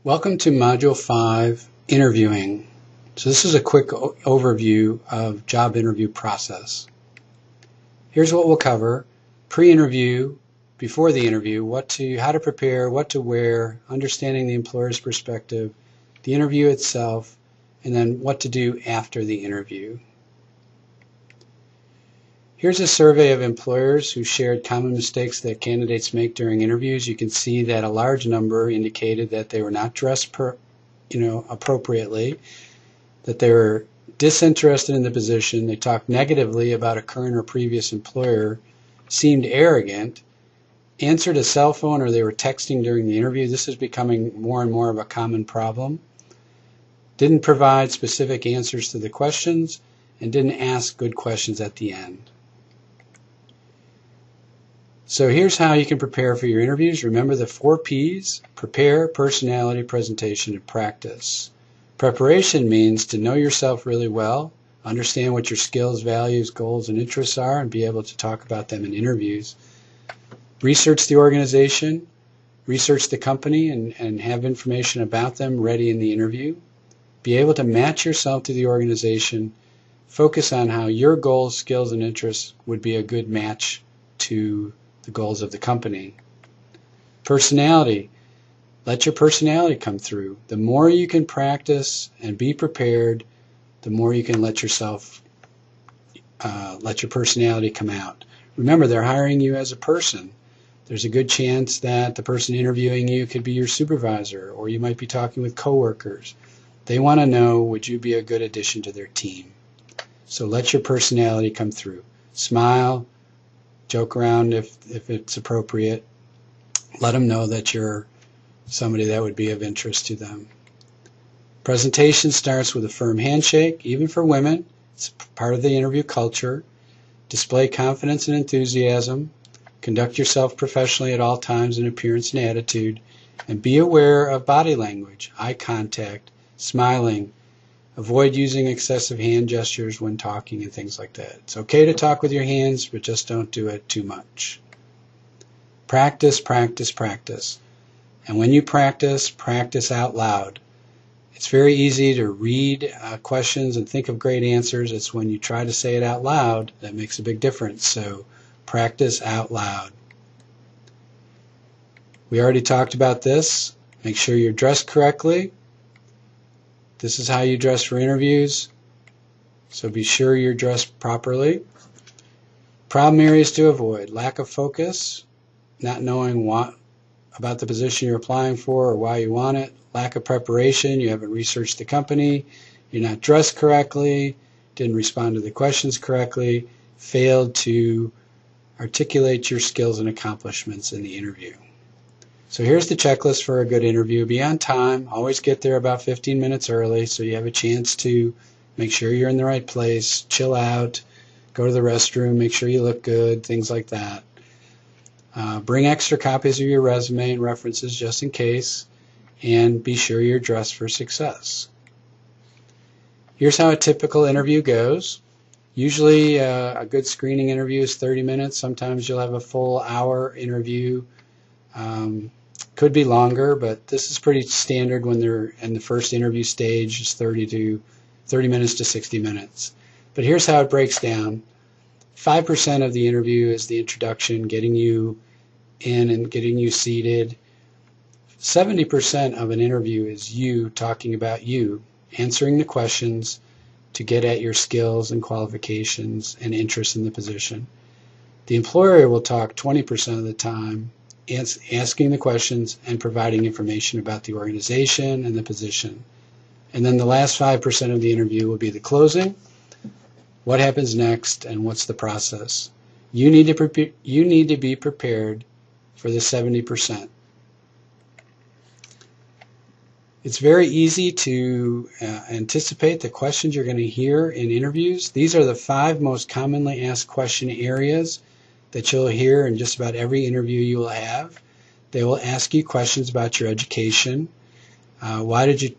Welcome to Module 5, Interviewing. So this is a quick overview of job interview process. Here's what we'll cover: pre-interview, before the interview, how to prepare, what to wear, understanding the employer's perspective, the interview itself, and then what to do after the interview. Here's a survey of employers who shared common mistakes that candidates make during interviews. You can see that a large number indicated that they were not dressed appropriately, that they were disinterested in the position, they talked negatively about a current or previous employer, seemed arrogant, answered a cell phone, or they were texting during the interview. This is becoming more and more of a common problem. Didn't provide specific answers to the questions, and didn't ask good questions at the end. So here's how you can prepare for your interviews. Remember the 4 P's: prepare, personality, presentation, and practice. Preparation means to know yourself really well, understand what your skills, values, goals, and interests are, and be able to talk about them in interviews. Research the organization, research the company, and have information about them ready in the interview. Be able to match yourself to the organization. Focus on how your goals, skills, and interests would be a good match to the goals of the company. Personality. Let your personality come through. The more you can practice and be prepared, the more you can let your personality come out. Remember, they're hiring you as a person. There's a good chance that the person interviewing you could be your supervisor, or you might be talking with coworkers. They want to know, would you be a good addition to their team? So let your personality come through. Smile, joke around if it's appropriate. Let them know that you're somebody that would be of interest to them. Presentation starts with a firm handshake, even for women. It's part of the interview culture. Display confidence and enthusiasm. Conduct yourself professionally at all times in appearance and attitude. And be aware of body language, eye contact, smiling. Avoid using excessive hand gestures when talking and things like that. It's okay to talk with your hands, but just don't do it too much. Practice, practice, practice. And when you practice, practice out loud. It's very easy to read questions and think of great answers. It's when you try to say it out loud that makes a big difference. So practice out loud. We already talked about this. Make sure you're dressed correctly. This is how you dress for interviews, so be sure you're dressed properly. Problem areas to avoid: lack of focus, not knowing what about the position you're applying for or why you want it, lack of preparation, you haven't researched the company, you're not dressed correctly, didn't respond to the questions correctly, failed to articulate your skills and accomplishments in the interview. So here's the checklist for a good interview. Be on time. Always get there about 15 minutes early so you have a chance to make sure you're in the right place, chill out, go to the restroom, make sure you look good, things like that. Bring extra copies of your resume and references just in case, and be sure you're dressed for success. Here's how a typical interview goes. Usually a good screening interview is 30 minutes. Sometimes you'll have a full hour interview. Could be longer, but this is pretty standard when they're in the first interview stage. It's 30 minutes to 60 minutes. But here's how it breaks down. 5% of the interview is the introduction, getting you in and getting you seated. 70% of an interview is you talking about you, answering the questions to get at your skills and qualifications and interest in the position. The employer will talk 20% of the time, asking the questions and providing information about the organization and the position. And then the last 5% of the interview will be the closing. What happens next and what's the process? You need to be prepared for the 70%. It's very easy to anticipate the questions you're going to hear in interviews. These are the 5 most commonly asked question areas that you'll hear in just about every interview you will have. They will ask you questions about your education. Why did you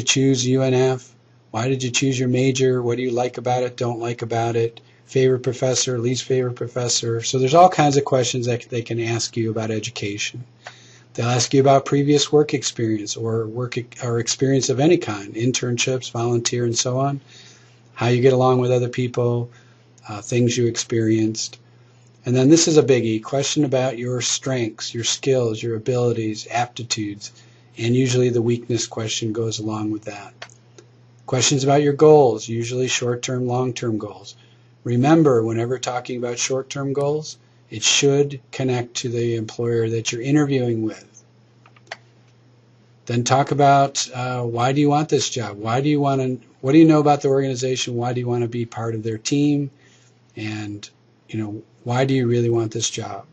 choose UNF? Why did you choose your major? What do you like about it, don't like about it? Favorite professor, least favorite professor. So there's all kinds of questions that they can ask you about education. They'll ask you about previous work experience or experience of any kind, internships, volunteer, and so on, how you get along with other people, things you experienced. And then this is a biggie, question about your strengths, your skills, your abilities, aptitudes, and usually the weakness question goes along with that. Questions about your goals, usually short-term, long-term goals. Remember, whenever talking about short-term goals, it should connect to the employer that you're interviewing with. Then talk about why do you want this job? What do you know about the organization? Why do you want to be part of their team? And, why do you really want this job?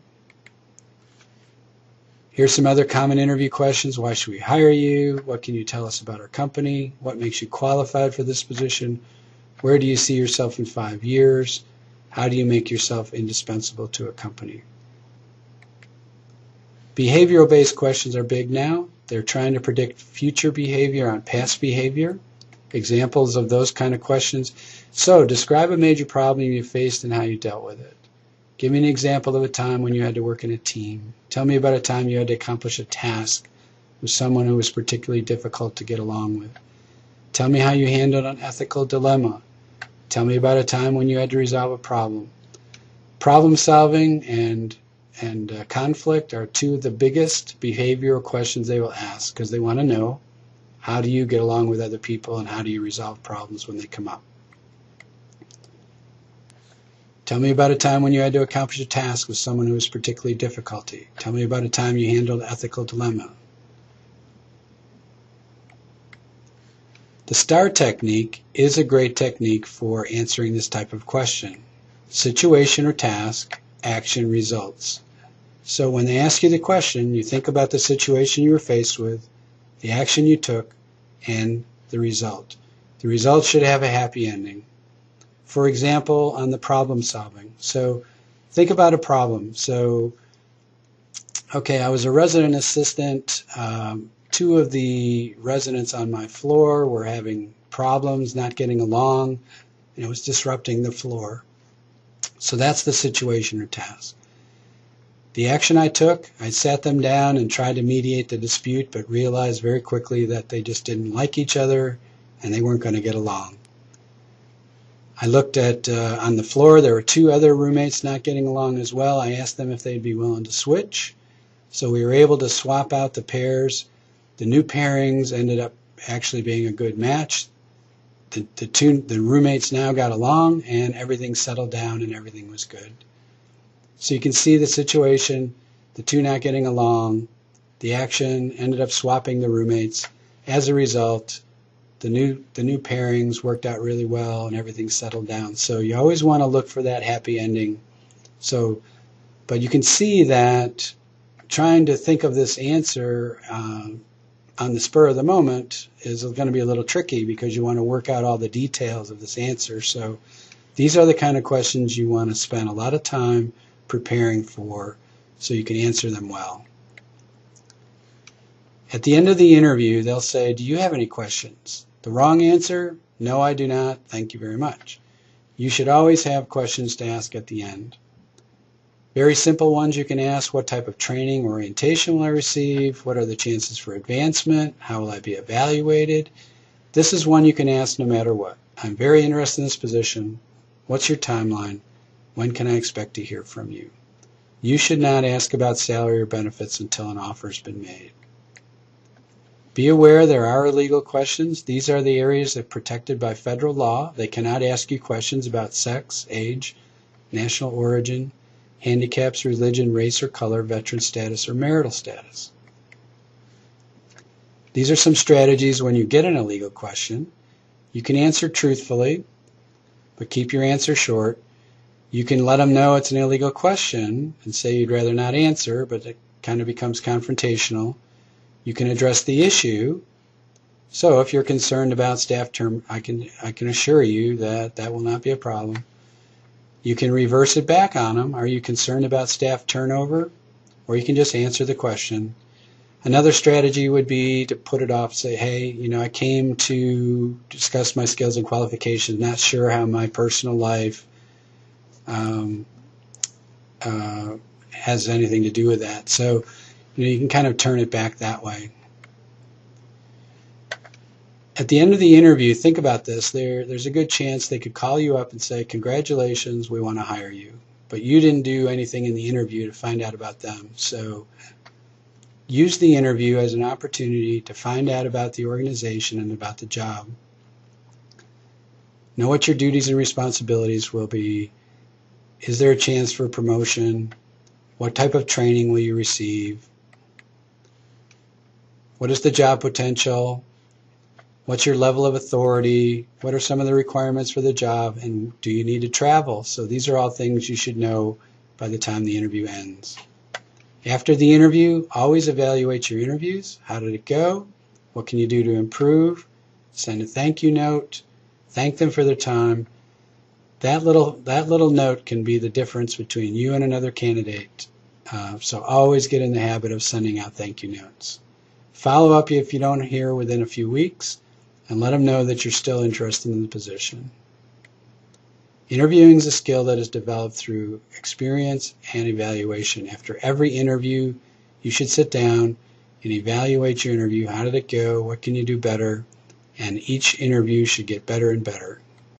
Here's some other common interview questions. Why should we hire you? What can you tell us about our company? What makes you qualified for this position? Where do you see yourself in 5 years? How do you make yourself indispensable to a company? Behavioral-based questions are big now. They're trying to predict future behavior on past behavior. Examples of those kind of questions. So, describe a major problem you faced and how you dealt with it. Give me an example of a time when you had to work in a team. Tell me about a time you had to accomplish a task with someone who was particularly difficult to get along with. Tell me how you handled an ethical dilemma. Tell me about a time when you had to resolve a problem. Problem solving and conflict are two of the biggest behavioral questions they will ask because they want to know how do you get along with other people and how do you resolve problems when they come up. Tell me about a time when you had to accomplish a task with someone who was particularly difficult. Tell me about a time you handled an ethical dilemma. The STAR technique is a great technique for answering this type of question. Situation or task, action, results. So when they ask you the question, you think about the situation you were faced with, the action you took, and the result. The result should have a happy ending. For example, on the problem solving. So think about a problem. So, okay, I was a resident assistant. Two of the residents on my floor were having problems, not getting along, and it was disrupting the floor. So that's the situation or task. The action I took, I sat them down and tried to mediate the dispute, but realized very quickly that they just didn't like each other and they weren't going to get along. I looked at, on the floor, there were two other roommates not getting along as well. I asked them if they'd be willing to switch. So we were able to swap out the pairs. The new pairings ended up actually being a good match. The roommates now got along and everything settled down and everything was good. So you can see the situation, the two not getting along, the action ended up swapping the roommates. As a result, the new pairings worked out really well and everything settled down. So you always want to look for that happy ending. So, but you can see that trying to think of this answer on the spur of the moment is going to be a little tricky because you want to work out all the details of this answer. So these are the kind of questions you want to spend a lot of time preparing for so you can answer them well. At the end of the interview, they'll say, do you have any questions? The wrong answer, no, I do not. Thank you very much. You should always have questions to ask at the end. Very simple ones you can ask. What type of training or orientation will I receive? What are the chances for advancement? How will I be evaluated? This is one you can ask no matter what. I'm very interested in this position. What's your timeline? When can I expect to hear from you? You should not ask about salary or benefits until an offer has been made. Be aware there are illegal questions. These are the areas that are protected by federal law. They cannot ask you questions about sex, age, national origin, handicaps, religion, race or color, veteran status, or marital status. These are some strategies when you get an illegal question. You can answer truthfully, but keep your answer short. You can let them know it's an illegal question and say you'd rather not answer, but it kind of becomes confrontational. You can address the issue. So if you're concerned about staff turn, I can assure you that that will not be a problem. You can reverse it back on them. Are you concerned about staff turnover? Or you can just answer the question. Another strategy would be to put it off, say, hey, I came to discuss my skills and qualifications, not sure how my personal life has anything to do with that. So You can kind of turn it back that way. At the end of the interview, think about this. There's a good chance they could call you up and say, congratulations, we want to hire you. But you didn't do anything in the interview to find out about them. So use the interview as an opportunity to find out about the organization and about the job. Know what your duties and responsibilities will be. Is there a chance for promotion? What type of training will you receive? What is the job potential? What's your level of authority? What are some of the requirements for the job? And do you need to travel? So these are all things you should know by the time the interview ends. After the interview, always evaluate your interviews. How did it go? What can you do to improve? Send a thank you note. Thank them for their time. That little note can be the difference between you and another candidate. So always get in the habit of sending out thank you notes. Follow up if you don't hear within a few weeks, and let them know that you're still interested in the position. Interviewing is a skill that is developed through experience and evaluation. After every interview, you should sit down and evaluate your interview. How did it go? What can you do better? And each interview should get better and better.